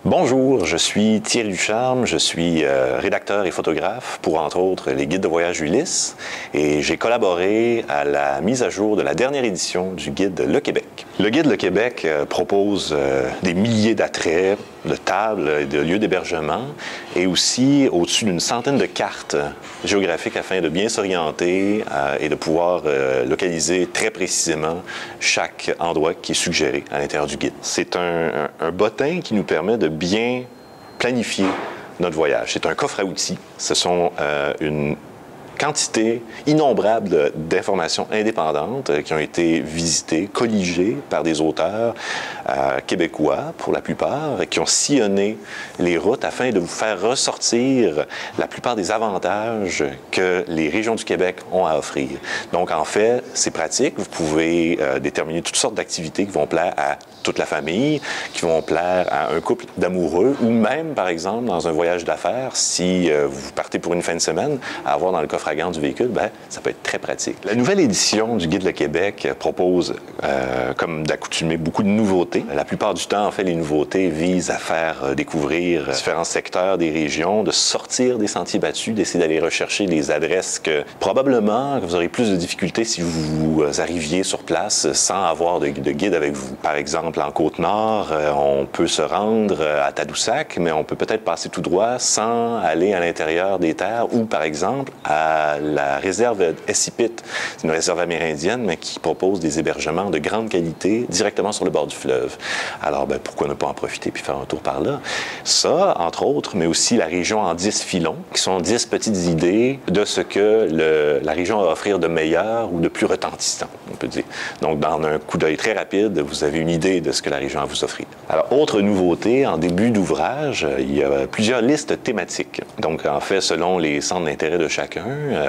Bonjour, je suis Thierry Ducharme, je suis rédacteur et photographe pour, entre autres, les guides de voyage Ulysse et j'ai collaboré à la mise à jour de la dernière édition du guide Le Québec. Le guide Le Québec propose des milliers d'attraits, de tables et de lieux d'hébergement et aussi au-dessus d'une centaine de cartes géographiques afin de bien s'orienter et de pouvoir localiser très précisément chaque endroit qui est suggéré à l'intérieur du guide. C'est un bottin qui nous permet de bien planifier notre voyage. C'est un coffre à outils. Ce sont une quantité innombrable d'informations indépendantes qui ont été visitées, colligées par des auteurs québécois, pour la plupart, qui ont sillonné les routes afin de vous faire ressortir la plupart des avantages que les régions du Québec ont à offrir. Donc, en fait, c'est pratique. Vous pouvez déterminer toutes sortes d'activités qui vont plaire à toute la famille, qui vont plaire à un couple d'amoureux, ou même, par exemple, dans un voyage d'affaires, si vous partez pour une fin de semaine, à avoir dans le coffre à gants du véhicule, bien, ça peut être très pratique. La nouvelle édition du Guide Le Québec propose, comme d'accoutumé, beaucoup de nouveautés. La plupart du temps, en fait, les nouveautés visent à faire découvrir différents secteurs des régions, de sortir des sentiers battus, d'essayer d'aller rechercher des adresses que probablement vous aurez plus de difficultés si vous arriviez sur place sans avoir de guide avec vous. Par exemple, en Côte-Nord, on peut se rendre à Tadoussac, mais on peut peut-être passer tout droit sans aller à l'intérieur des terres ou, par exemple, à la réserve Essipit. C'est une réserve amérindienne, mais qui propose des hébergements de grande qualité directement sur le bord du fleuve. Alors, ben, pourquoi ne pas en profiter puis faire un tour par là? Ça, entre autres, mais aussi la région en 10 filons, qui sont 10 petites idées de ce que la région a à offrir de meilleur ou de plus retentissant, on peut dire. Donc, dans un coup d'œil très rapide, vous avez une idée de ce que la région a à vous offrir. Alors, autre nouveauté, en début d'ouvrage, il y a plusieurs listes thématiques. Donc, en fait, selon les centres d'intérêt de chacun,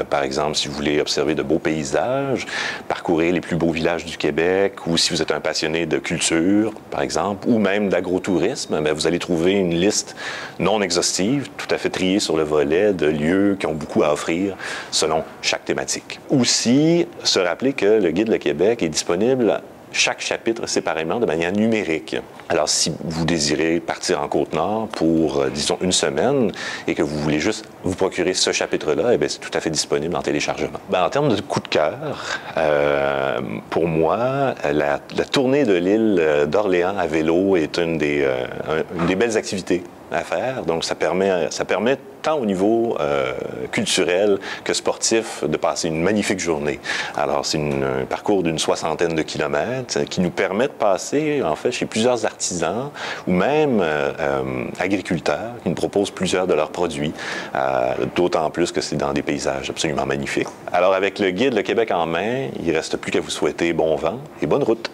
par exemple, si vous voulez observer de beaux paysages, parcourir les plus beaux villages du Québec, ou si vous êtes un passionné de culture, par exemple, ou même d'agrotourisme, bien, vous allez trouver une liste non exhaustive, tout à fait triée sur le volet de lieux qui ont beaucoup à offrir selon chaque thématique. Aussi, se rappeler que le Guide Le Québec est disponible chaque chapitre séparément de manière numérique. Alors, si vous désirez partir en Côte-Nord pour, disons, une semaine et que vous voulez juste vous procurer ce chapitre-là, eh bien, c'est tout à fait disponible en téléchargement. Ben, en termes de coup de cœur, pour moi, la tournée de l'île d'Orléans à vélo est une des belles activités à faire. Donc, ça permet tant au niveau culturel que sportif de passer une magnifique journée. Alors, c'est un parcours d'une 60aine de kilomètres qui nous permet de passer, en fait, chez plusieurs artisans ou même agriculteurs qui nous proposent plusieurs de leurs produits, d'autant plus que c'est dans des paysages absolument magnifiques. Alors, avec le guide Le Québec en main, il ne reste plus qu'à vous souhaiter bon vent et bonne route.